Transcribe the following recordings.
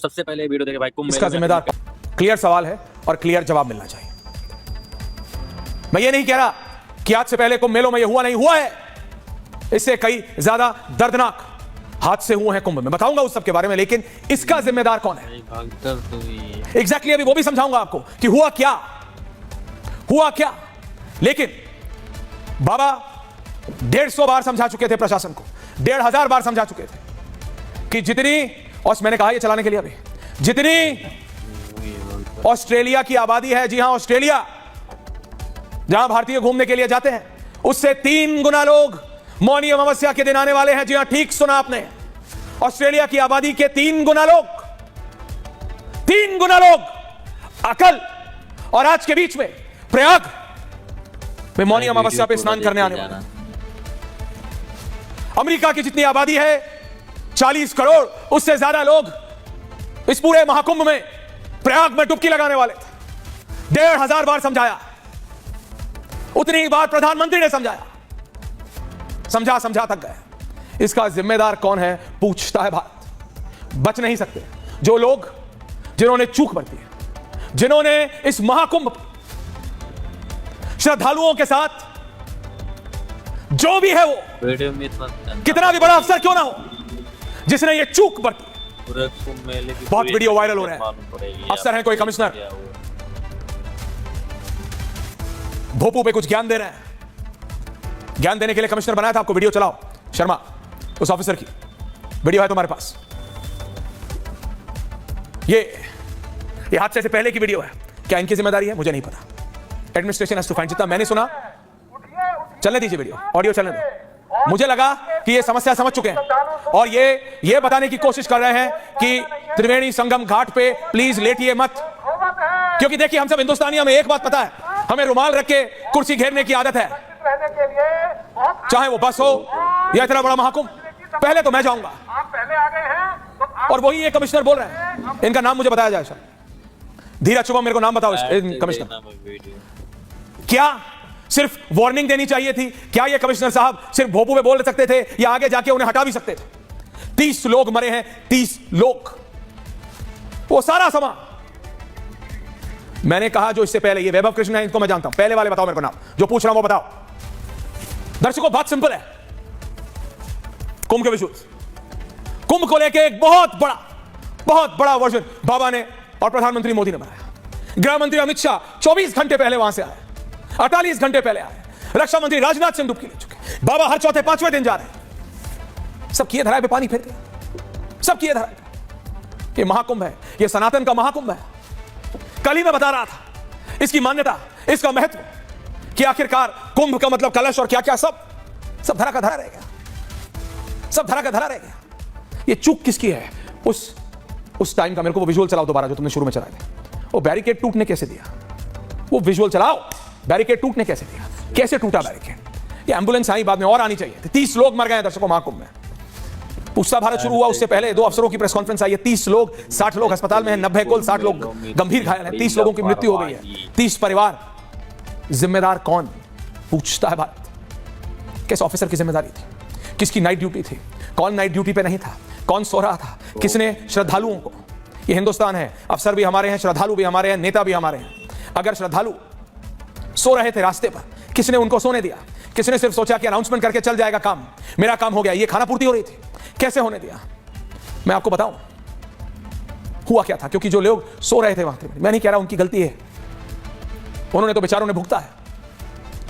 सबसे पहले वीडियो देखे भाई कुंभ इसका जिम्मेदार क्लियर सवाल है और क्लियर जवाब मिलना चाहिए। मैं ये नहीं कह रहा कि आज से पहले कुंभ मेलों में ये हुआ नहीं हुआ है, इससे कई ज्यादा दर्दनाक हादसे हुए हैं कुंभ में, बताऊंगा उस सब के बारे में, लेकिन इसका जिम्मेदार कौन है एग्जैक्टली अभी वो भी समझाऊंगा आपको कि हुआ क्या। लेकिन बाबा 150 बार समझा चुके थे प्रशासन को, 1500 बार समझा चुके थे कि जितनी, और मैंने कहा ये चलाने के लिए अभी, जितनी ऑस्ट्रेलिया की आबादी है, जी हां ऑस्ट्रेलिया, जहां भारतीय घूमने के लिए जाते हैं, उससे 3 गुना लोग मौनी अमावस्या के दिन आने वाले हैं। जी हां, ठीक सुना आपने, ऑस्ट्रेलिया की आबादी के 3 गुना लोग अकल और आज के बीच में प्रयाग में मौनी अमावस्या पे स्नान करने आने वाले। अमेरिका की जितनी आबादी है 40 करोड़, उससे ज्यादा लोग इस पूरे महाकुंभ में प्रयाग में डुबकी लगाने वाले थे। 1500 बार समझाया, उतनी ही बार प्रधानमंत्री ने समझाया, समझा थक गए। इसका जिम्मेदार कौन है पूछता है भारत। बच नहीं सकते जो लोग, जिन्होंने चूक बरती है, जिन्होंने इस महाकुंभ श्रद्धालुओं के साथ जो भी है वो कितना भी बड़ा अफसर क्यों ना हो, जिसने ये चूक बरती, बहुत वीडियो वायरल हो रहा है, अफसर है कोई कमिश्नर भोपू पे कुछ ज्ञान दे रहे हैं, ज्ञान देने के लिए कमिश्नर बनाया था आपको, वीडियो चलाओ शर्मा, उस ऑफिसर की वीडियो है तुम्हारे पास, ये हादसे से पहले की वीडियो है। क्या इनकी जिम्मेदारी है मुझे नहीं पता, एडमिनिस्ट्रेशन हैज टू फाइंड। जितना मैंने सुना, चलने दीजिए वीडियो, ऑडियो चलने दो। मुझे लगा कि ये समस्या समझ चुके हैं और ये बताने की कोशिश कर रहे हैं कि त्रिवेणी संगम घाट पे प्लीज लेटिए मत, क्योंकि देखिए हम सब हिंदुस्तानी, हमें एक बात पता है, हमें रुमाल रख के कुर्सी घेरने की आदत है, चाहे वो बस हो या इतना बड़ा महाकुंभ। पहले तो मैं जाऊंगा, और वही ये कमिश्नर बोल रहे हैं, इनका नाम मुझे बताया जाए सर, धीरज शुभम, मेरे को नाम बताओ कमिश्नर। क्या सिर्फ वार्निंग देनी चाहिए थी? क्या ये कमिश्नर साहब सिर्फ भोपू पे बोल सकते थे या आगे जाके उन्हें हटा भी सकते थे? 30 लोग मरे हैं, 30 लोग, वो सारा समा। मैंने कहा जो इससे पहले, ये वैभव कृष्ण है, इनको मैं जानता हूं, पहले वाले बताओ मेरे को नाम, जो पूछ रहा हूं वो बताओ। दर्शकों बात सिंपल है, कुंभ के विजुअल्स, कुंभ को लेके एक बहुत बड़ा वर्जन बाबा ने और प्रधानमंत्री मोदी ने बनाया। गृह मंत्री अमित शाह 24 घंटे पहले वहां से आए, 48 घंटे पहले आए, रक्षा मंत्री राजनाथ सिंह डुबकी ले चुके, बाबा हर चौथे 5वें दिन जा रहे हैं, सब किए धराए पे पानी फेर दिया, सब किए धराए पे। ये महाकुंभ है, ये सनातन का महाकुंभ है। कल ही मैं बता रहा था इसकी मान्यता, इसका महत्व, कि आखिरकार कुंभ का मतलब कलश और क्या क्या सब धरा का धरा रह गया, सब धरा का धरा रह गया। ये चूक किसकी है? उस टाइम का मेरे को वो विजुअल चलाओ दोबारा जो तुमने शुरू में चलाए थे। वो बैरिकेड टूटने कैसे दिया, वो विजुअल चलाओ, बैरिकेड टूटने कैसे दिया, कैसे टूटा बैरिकेड। ये एंबुलेंस आई बाद में और आनी चाहिए थी। 30 लोग मर गए दर्शकों महाकुंभ में। पूछता भारत शुरू हुआ उससे पहले 2 अफसरों की प्रेस कॉन्फ्रेंस आई है, 30 लोग, 60 लोग अस्पताल में हैं, 90 कुल, 60 लोग गंभीर घायल हैं, 30 लोगों की मृत्यु हो गई है, 30 परिवार। जिम्मेदार कौन पूछता है भारत? किस ऑफिसर की जिम्मेदारी थी? किसकी नाइट ड्यूटी थी? कौन नाइट ड्यूटी पे नहीं था? कौन सो रहा था? किसने श्रद्धालुओं को, ये हिंदुस्तान है, अफसर भी हमारे हैं, श्रद्धालु भी हमारे हैं, नेता भी हमारे हैं, अगर श्रद्धालु सो रहे थे रास्ते पर, किसने उनको सोने दिया? किसने सिर्फ सोचा कि अनाउंसमेंट करके चल जाएगा काम, मेरा काम हो गया? ये खाना पूर्ति हो रही थी, कैसे होने दिया? मैं आपको बताऊं हुआ क्या था, क्योंकि जो लोग सो रहे थे वहां थे, मैं नहीं कह रहा उनकी गलती है, उन्होंने तो बेचारों ने भुगता है,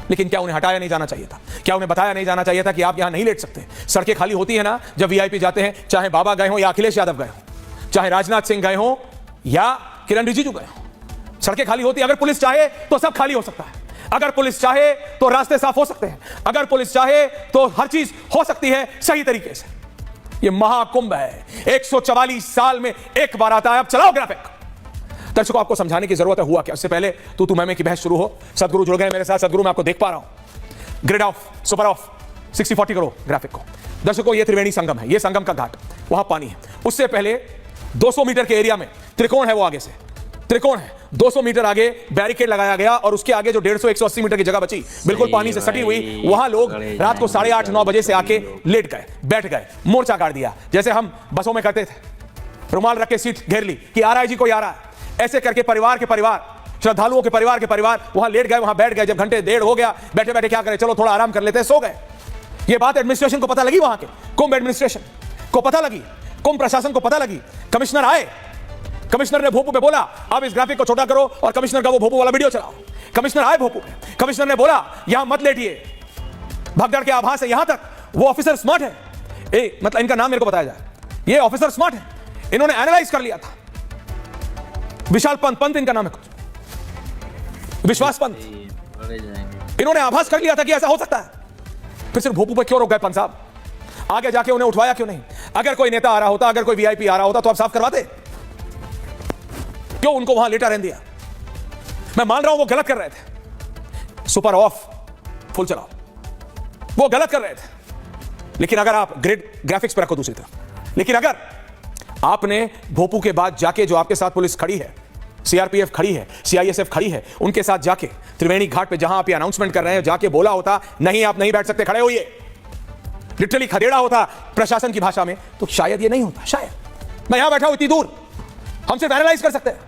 लेकिन क्या उन्हें हटाया नहीं जाना चाहिए था? क्या उन्हें बताया नहीं जाना चाहिए था कि आप यहां नहीं लेट सकते? सड़कें खाली होती है ना जब वीआईपी जाते हैं, चाहे बाबा गए हो या अखिलेश यादव गए हो, चाहे राजनाथ सिंह गए हो या किरण रिजिजू गए हो, सड़कें खाली होती है। अगर पुलिस चाहे तो सब खाली हो सकता है, अगर पुलिस चाहे तो रास्ते साफ हो सकते हैं, अगर पुलिस चाहे तो हर चीज हो सकती है सही तरीके से। यह महाकुंभ है, 144 साल में एक बार आता है। अब चलाओ ग्राफिक। दर्शकों आपको समझाने की जरूरत है हुआ क्या। उससे पहले तू मैं की बहस शुरू हो, सदगुरु जुड़ गए मेरे साथ। सदगुरु मैं आपको देख पा रहा हूं, ग्रिड ऑफ, सुपर ऑफ, 60-40 करो ग्राफिक को। दर्शकों ये त्रिवेणी संगम है, ये संगम का घाट, वहां पानी है। उससे पहले 200 मीटर के एरिया में त्रिकोण है, वो आगे से त्रिकोण है, 200 मीटर आगे बैरिकेड लगाया गया और उसके आगे जो 150-180 मीटर की जगह बची बिल्कुल पानी से सटी हुई, वहां लोग रात को 8:30-9 बजे से आके लेट गए, बैठ गए, मोर्चा काट दिया, जैसे हम बसों में करते थे। रुमाल रख के सीट घेर ली कि आ रहा है जी, कोई आ रहा है। ऐसे करके परिवार के परिवार, श्रद्धालुओं के परिवार के परिवार वहां लेट गए, वहां बैठ गए। जब घंटे डेढ़ हो गया, बैठे बैठे क्या करें, चलो थोड़ा आराम कर लेते हैं, सो गए। ये बात एडमिनिस्ट्रेशन को पता लगी, वहां के कुंभ एडमिनिस्ट्रेशन को पता लगी, कुंभ प्रशासन को पता लगी। कमिश्नर आए, कमिश्नर ने भोपू पे बोला अब इस ग्राफिक को छोटा करो और कमिश्नर का वो भोपू वाला वीडियो चलाओ। कमिश्नर आए भोपू पे, कमिश्नर ने बोला यहां मत लेटिए, भगदड़ के आभास है। यहां तक वो ऑफिसर स्मार्ट है, मतलब इनका नाम मेरे को बताया जाए, ये ऑफिसर स्मार्ट है, इन्होंने एनालाइज कर लिया था। विशाल पंत इनका नाम है, कुछ विश्वास पंत, इन्होंने आभास कर लिया था कि ऐसा हो सकता है। फिर सिर्फ भोपू पे क्यों रोक गए पंत साहब? आगे जाके उन्हें उठवाया क्यों नहीं? अगर कोई नेता आ रहा होता, अगर कोई वीआईपी आ रहा होता तो आप साफ करवाते, क्यों उनको वहां लेटा रहने दिया? मैं मान रहा हूं वो गलत कर रहे थे, सुपर ऑफ फुल चलाओ, वो गलत कर रहे थे। लेकिन अगर आप ग्रिड ग्राफिक्स पर रखो दूसरी तरफ, लेकिन अगर आपने भोपू के बाद जाके, जो आपके साथ पुलिस खड़ी है, सीआरपीएफ खड़ी है, सीआईएसएफ खड़ी है, उनके साथ जाके त्रिवेणी घाट पे जहां आप ये अनाउंसमेंट कर रहे हैं, जाके बोला होता नहीं आप नहीं बैठ सकते, खड़े होइए, लिटरली खदेड़ा होता प्रशासन की भाषा में, तो शायद ये नहीं होता। शायद मैं यहां बैठा हूं इतनी दूर, हम सिर्फ एनालाइज कर सकते हैं।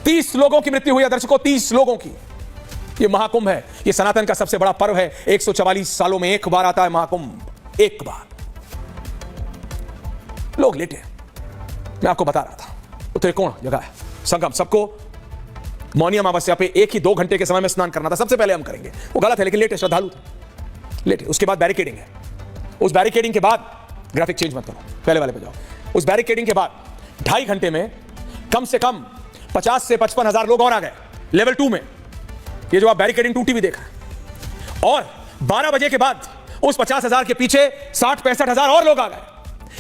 30 लोगों की मृत्यु हुई है दर्शकों, 30 लोगों की। ये महाकुंभ है, ये सनातन का सबसे बड़ा पर्व है। 144 सालों में एक बार आता है महाकुंभ, एक बार। लोग लेटे, मैं आपको बता रहा था, वो त्रिकोण जगह है, संगम, सबको मौनी अमावस्या पे 1 ही 2 घंटे के समय में स्नान करना था, सबसे पहले हम करेंगे। वो गलत है, लेकिन लेटे श्रद्धालु थे, लेटे। उसके बाद बैरिकेडिंग है, उस बैरिकेडिंग के बाद, ग्राफिक चेंज मत करो, पहले वाले पे जाओ। उस बैरिकेडिंग के बाद 2.5 घंटे में कम से कम 50 से 55 हजार लोग और आ गए लेवल 2 में। ये जो आप बैरिकेडिंग टूटी भी देखा, और 12 बजे के बाद उस 50 हजार के पीछे 60-65 हजार और लोग आ गए।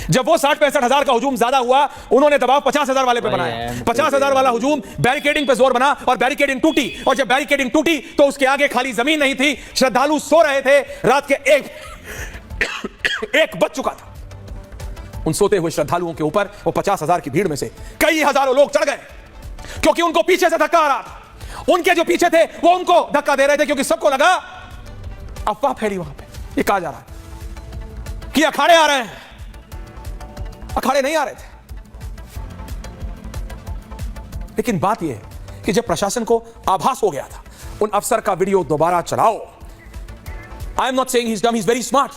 जब वो 60-65 हजार का हुजूम ज्यादा हुआ, उन्होंने दबाव 50 हजार वाले पे बनाया। 50 हजार वाला हुजूम बैरिकेडिंग पे जोर बना और बैरिकेडिंग टूटी। और जब बैरिकेडिंग टूटी तो उसके आगे खाली जमीन नहीं थी, श्रद्धालु सो रहे थे, रात के 1 बज चुका था। उन सोते हुए श्रद्धालुओं के ऊपर वो 50 हजार की भीड़ में से कई हजारों लोग चढ़ गए, क्योंकि उनको पीछे से धक्का आ रहा था। उनके जो पीछे थे वो उनको धक्का दे रहे थे, क्योंकि सबको लगा, अफवाह फैली वहां पे, ये कहा जा रहा है कि अखाड़े आ रहे हैं। अखाड़े नहीं आ रहे थे। लेकिन बात यह है कि जब प्रशासन को आभास हो गया था, उन अफसर का वीडियो दोबारा चलाओ। I am not saying he is dumb, he is very smart,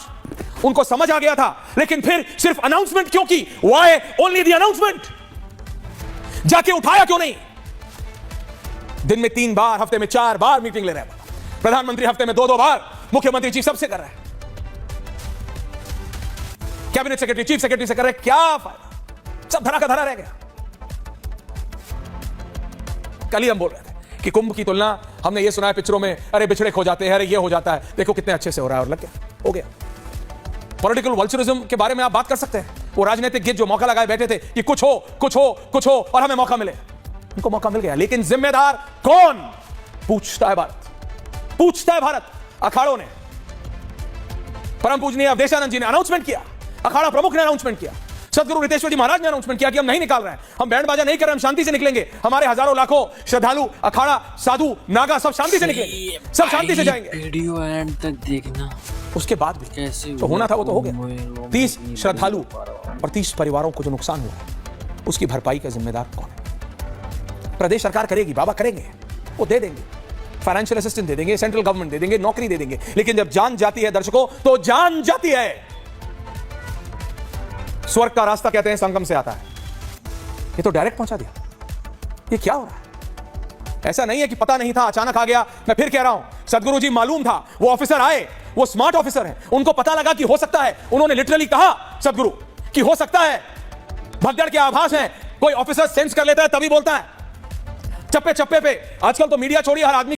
उनको समझ आ गया था। लेकिन फिर सिर्फ अनाउंसमेंट क्यों की? Why only the announcement? जाके उठाया क्यों नहीं? दिन में 3 बार, हफ्ते में 4 बार मीटिंग ले रहे हैं प्रधानमंत्री, हफ्ते में 2-2 बार मुख्यमंत्री जी सबसे कर रहे हैं, कैबिनेट सेक्रेटरी, चीफ सेक्रेटरी से कर रहे हैं, क्या फायदा? सब धरा का धरा रह गया। कल ही हम बोल रहे थे कि कुंभ की तुलना हमने ये सुना है पिक्चरों में, अरे बिछड़े खो जाते हैं, अरे ये हो जाता है, देखो कितने अच्छे से हो रहा है, और लग गया, हो गया। पॉलिटिकल वल्चरिज्म के बारे में आप बात कर सकते हैं। वो राजनीतिक गिद्ध जो मौका लगाए बैठे थे कि कुछ हो कुछ हो कुछ हो और हमें मौका मिले, उनको मौका मिल गया। लेकिन जिम्मेदार कौन? पूछता है भारत, पूछता है भारत। अखाड़ों ने, परम पूजनीय अवधेशानंद जी ने अनाउंसमेंट किया, अखाड़ा प्रमुख ने अनाउंसमेंट किया, सदगुरु रितेश्वर जी महाराज ने अनाउंसमेंट किया कि हम नहीं निकाल रहे हैं, हम बैंड बाजा नहीं कर रहे, हम शांति से निकलेंगे। हमारे हजारों लाखों श्रद्धालु, अखाड़ा, साधु, नागा सब शांति से निकलेंगे, सब शांति से जाएंगे। वीडियो एंड तक देखना। उसके बाद भी कैसे तो होना था वो तो हो गया। 30 श्रद्धालु और 30 परिवारों को जो नुकसान हुआ, उसकी भरपाई का जिम्मेदार कौन है? प्रदेश सरकार करेगी, बाबा करेंगे, वो दे देंगे, फाइनेंशियल असिस्टेंस दे देंगे, सेंट्रल गवर्नमेंट दे देंगे, नौकरी दे देंगे। लेकिन जब जान जाती है दर्शकों, तो जान जाती है। स्वर्ग का रास्ता कहते हैं संगम से आता है, ये तो डायरेक्ट पहुंचा दिया। ये क्या हो रहा है? ऐसा नहीं है कि पता नहीं था, अचानक आ गया। मैं फिर कह रहा हूं, सदगुरु जी मालूम था, वो ऑफिसर आए, वो स्मार्ट ऑफिसर हैं, उनको पता लगा कि हो सकता है। उन्होंने लिटरली कहा सदगुरु कि हो सकता है, भगदड़ के आभास है। कोई ऑफिसर सेंस कर लेता है तभी बोलता है, चप्पे चप्पे पे। आजकल तो मीडिया छोड़िए, हर आदमी